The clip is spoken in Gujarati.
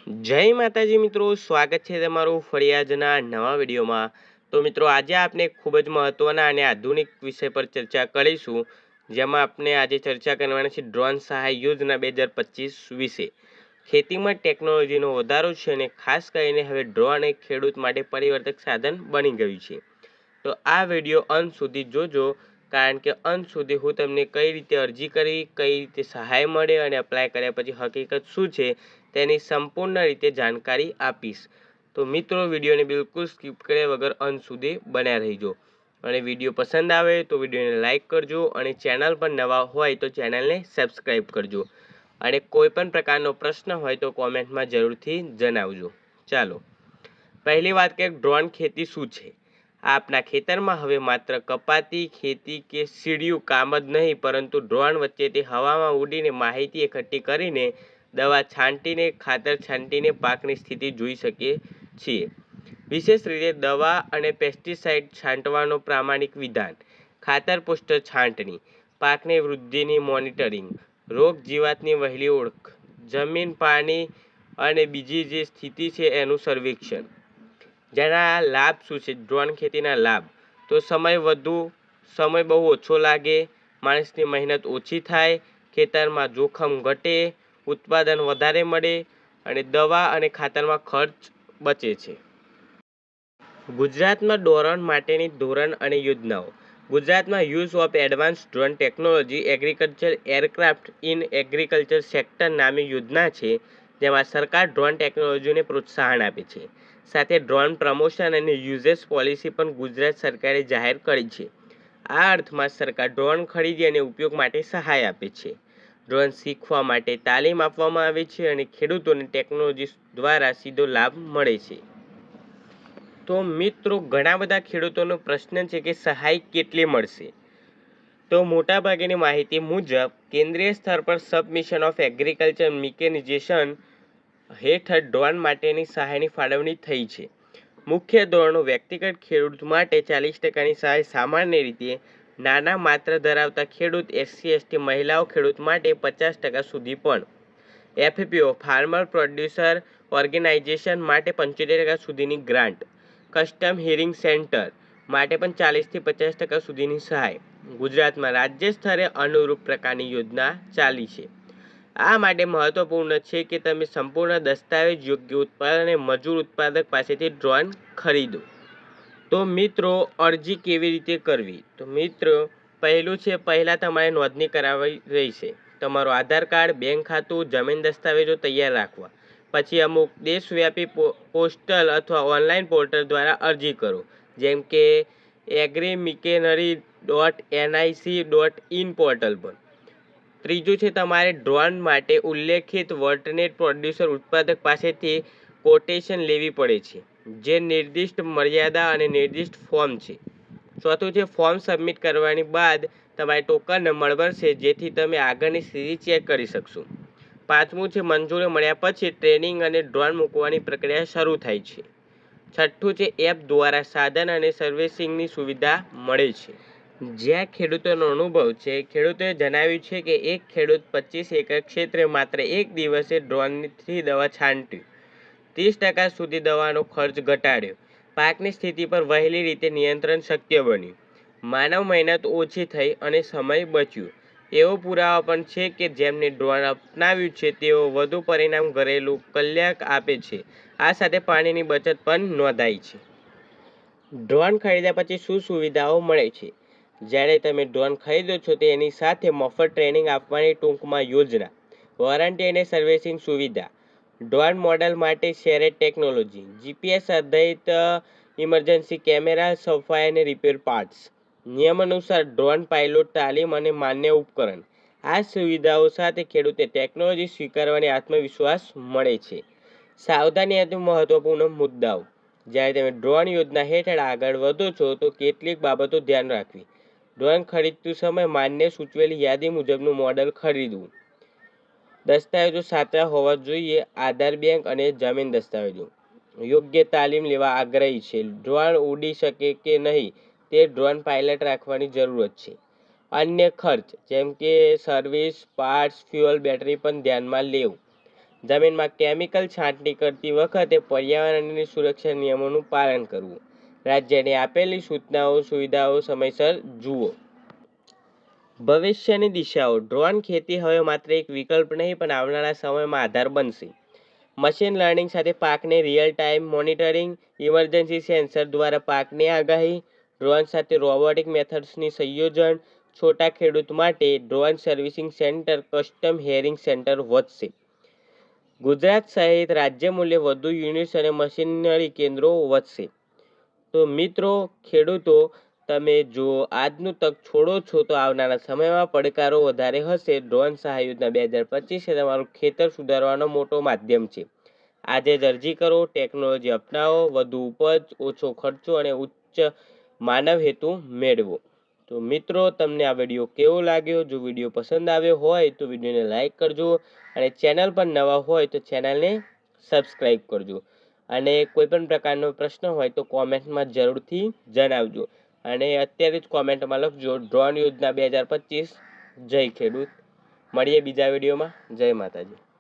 જય માતાજી મિત્રો, સ્વાગત છે તમારું ફરી આજના નવા વિડીયોમાં। તો મિત્રો, આજે આપણે ખૂબ જ મહત્વના અને આધુનિક વિષય પર ચર્ચા કરીશું, જેમાં આપણે આજે ચર્ચા કરવાની છે ડ્રોન સહાય યોજના 2025 વિશે। ખેતીમાં ટેકનોલોજીનો વધારો છે અને ખાસ કરીને હવે ડ્રોન એક ખેડૂત માટે પરિવર્તક સાધન બની ગયું છે। તો આ વિડીયો અંત સુધી જોજો, કારણ કે અંત સુધી હું તમને કઈ રીતે અરજી કરવી, કઈ રીતે સહાય મળે અને એપ્લાય કર્યા પછી હકીકત શું છે તેની સંપૂર્ણ રીતે જાણકારી આપીશ। તો મિત્રો, વિડીયોને બિલકુલ સ્કીપ કર્યા વગર અંત સુધી બન્યા રહીજો। અને વિડીયો પસંદ આવે તો વિડીયોને લાઇક કરજો અને ચેનલ પર નવા હોય તો ચેનલને સબસ્ક્રાઈબ કરજો। અને કોઈ પણ પ્રકારનો પ્રશ્ન હોય તો કોમેન્ટમાં જરૂરથી જણાવજો। ચાલો, પહેલી વાત કે ડ્રોન ખેતી શું છે। આપના ખેતરમાં હવે માત્ર કપાતી ખેતી કે સીડિયું કામ જ નહીં, પરંતુ ડ્રોન વચ્ચેથી હવામાં ઉડીને માહિતી એકઠી કરીને, દવા છાંટીને, ખાતર છાંટીને પાકની સ્થિતિ જોઈ શકીએ છીએ। વિશેષ રીતે દવા અને પેસ્ટિસાઇડ છાંટવાનો પ્રામાણિક વિધાન, ખાતર પોસ્ટર છાંટણી, પાકની વૃદ્ધિની મોનિટરિંગ, રોગ જીવાતની વહેલી ઓળખ, જમીન પાણી અને બીજી જે સ્થિતિ છે એનું સર્વેક્ષણ। જેના લાભ શું છે ડ્રોન ખેતીના લાભ? તો સમય બહુ ઓછો લાગે, માણસની મહેનત ઓછી થાય, ખેતરમાં જોખમ ઘટે, ઉત્પાદન વધારે મળે અને દવા અને ખાતરમાં ખર્ચ બચે છે। ગુજરાતમાં ડ્રોન માટેની ધોરણ અને યોજનાઓ। ગુજરાતમાં use of advance drone technology agriculture aircraft in agriculture sector નામની યોજના છે, જેમાં સરકાર ડ્રોન ટેકનોલોજીને પ્રોત્સાહન આપે છે। સાથે ડ્રોન પ્રમોશન અને યુઝેસ પોલિસી પણ ગુજરાત સરકારે જાહેર કરી છે। આ અર્થમાં સરકાર ડ્રોન ખરીદી અને ઉપયોગ માટે સહાય આપે છે। ડ્રોન શીખવા માટે તાલીમ આપવામાં આવે છે અને ખેડૂતોને ટેકનોલોજી દ્વારા સીધો લાભ મળે છે। તો મિત્રો, ઘણા બધા ખેડૂતોનો પ્રશ્ન છે કે સહાય કેટલી મળશે? તો મોટાભાગની માહિતી મુજબ કેન્દ્રીય સ્તર પર સબમિશન ઓફ એગ્રીકલ્ચર મિકેનાઇઝેશન હેઠળ ડ્રોન માટેની સહાયની ફાળવણી થઈ છે। મુખ્ય ધોરણો: વ્યક્તિગત ખેડૂત માટે 40%ની સહાય, સામાન્ય રીતે નાના માત્ર ધરાવતા ખેડૂત, SC/ST મહિલાઓ ખેડૂત માટે 50% સુધી પણ। FPO ફાર્મર પ્રોડ્યુસર ઓર્ગેનાઇઝેશન માટે 75% સુધીની ગ્રાન્ટ। કસ્ટમ હિયરિંગ સેન્ટર માટે પણ 40% થી 50% સુધીની સહાય। ગુજરાતમાં રાજ્ય સ્તરે અનુરૂપ પ્રકારની યોજના ચાલી છે। આ માટે મહત્વપૂર્ણ છે કે તમે સંપૂર્ણ દસ્તાવેજ, યોગ્ય ઉત્પાદન અને મજૂર ઉત્પાદક પાસેથી ડ્રોન ખરીદો। તો મિત્રો, અરજી કેવી રીતે કરવી? તો મિત્રો, પહેલાં તમારે નોંધણી કરાવવી રહેશે। તમારું આધાર કાર્ડ, બેંક ખાતું, જમીન દસ્તાવેજો તૈયાર રાખવા। પછી અમુક દેશવ્યાપી પોસ્ટલ અથવા ઓનલાઈન પોર્ટલ દ્વારા અરજી કરો, જેમ કે agrimachinery.nic.in પોર્ટલ પર। ત્રીજું છે, તમારે ડ્રોન માટે ઉલ્લેખિત વર્ટનેટ પ્રોડ્યુસર ઉત્પાદક પાસેથી કોટેશન લેવી પડે છે, જે નિર્દિષ્ટ મર્યાદા અને નિર્દિષ્ટ ફોર્મ છે। ચોથું છે, ફોર્મ સબમિટ કરવાની બાદ તમારે ટોકન નંબર મળશે, જેથી તમે આગળની સ્થિતિ ચેક કરી શકશો। પાંચમું છે, મંજૂરી મળ્યા પછી ટ્રેનિંગ અને ડ્રોન મૂકવાની પ્રક્રિયા શરૂ થાય છે। છઠ્ઠું છે, એપ દ્વારા સાધન અને સર્વિસિંગની સુવિધા મળે છે। જ્યાં ખેડૂતોનો અનુભવ છે, ખેડૂતોએ જણાવ્યું છે કે એક ખેડૂત 25 એકર ક્ષેત્રે માત્ર એક દિવસે ડ્રોનથી દવા છાંટ્યું, 30% સુધી દવાનો ખર્ચ ઘટાડ્યો, પાકની સ્થિતિ પર વહેલી રીતે નિયંત્રણ શક્ય બન્યું, માનવ મહેનત ઓછી થઈ અને સમય બચ્યો। એવો પુરાવા પણ છે કે જેમને ડ્રોન અપનાવ્યું છે તેઓ વધુ પરિણામ ઘરેલું કલ્યાક આપે છે। આ સાથે પાણીની બચત પણ નોંધાઈ છે। ડ્રોન ખરીદ્યા પછી શું સુવિધાઓ મળે છે? જ્યારે તમે ડ્રોન ખરીદો છો તેની સાથે મફત ટ્રેનિંગ આપવાની ટૂંકમાં યોજના, વોરંટી અને સર્વિસિંગ સુવિધા, ડ્રોન મોડલ માટે શેરેડ ટેકનોલોજી, GPS આધારિત ઇમરજન્સી કેમેરા, સફાઈ અને રિપેર પાર્ટ્સ, નિયમાનુસાર ડ્રોન પાયલોટ તાલીમ અને માન્ય ઉપકરણ। આ સુવિધાઓ સાથે ખેડૂતે ટેકનોલોજી સ્વીકારવાની આત્મવિશ્વાસ મળે છે। સાવધાની અને મહત્વપૂર્ણ મુદ્દાઓ: જ્યારે તમે ડ્રોન યોજના હેઠળ આગળ વધો છો તો કેટલીક બાબતો ધ્યાન રાખવી। ડ્રોન ખરીદતું સમયે માન્ય સૂચવેલી યાદી મુજબનું મોડલ ખરીદવું। દસ્તાવેજો સાચા હોવા જોઈએ, આધાર, બેંક અને જમીન દસ્તાવેજો। યોગ્ય તાલીમ લેવા આગ્રહી છે, ડ્રોન ઉડી શકે કે નહીં તે ડ્રોન પાયલટ રાખવાની જરૂરત છે। અન્ય ખર્ચ જેમ કે સર્વિસ, પાર્ટ્સ, ફ્યુઅલ, બેટરી પણ ધ્યાનમાં લેવું। જમીનમાં કેમિકલ છાંટણી કરતી વખતે પર્યાવરણની સુરક્ષા નિયમોનું પાલન કરવું. રાજ્યની આપેલી સૂચનાઓ સુવિધાઓ સમયસર જુઓ. ભવિષ્યની દિશાઓ. ડ્રોન ખેતી હવે માત્ર એક વિકલ્પ નહીં પણ આવનારા સમયમાં આધાર બનશે. મશીન લર્નિંગ સાથે પાકને real time monitoring, emergency sensor દ્વારા પાકની આગાહી, ડ્રોન સાથે રોબોટિક મેથડ્સની સંયોજન. છોટા ખેડૂત માટે drone servicing centre, custom hearing centre વધશે. ગુજરાત સહિત રાજ્ય મૂલ્યે વધુ યુનિટ્સ અને મશીનરી કેન્દ્રો વધશે. તો મિત્રો, ખેડૂતો, તમે જો આજનું તક છોડો છો તો આવનારા સમયમાં પડકારો વધારે હશે. ડ્રોન સહાય યોજના 2025 એ તમારું ખેતર સુધારવાનો મોટો માધ્યમ છે. આજે જ અરજી કરો, ટેકનોલોજી અપનાવો, વધુ ઉપજ, ઓછો ખર્ચો અને ઉચ્ચ માનવ હેતુ મેળવો. તો મિત્રો, તમને આ વિડીયો કેવો લાગ્યો? જો વિડીયો પસંદ આવ્યો હોય તો વિડીયોને લાઈક કરજો અને ચેનલ પર નવા હોય તો ચેનલને સબસ્ક્રાઈબ કરજો. અને કોઈ પણ પ્રકારનો પ્રશ્ન હોય તો કોમેન્ટમાં જરૂરથી જણાવજો. અને અત્યારે જ કોમેન્ટમાં લખજો ડ્રોન યોજના 2025. જય ખેડૂત. મળીએ બીજા વિડીયોમાં. જય માતાજી.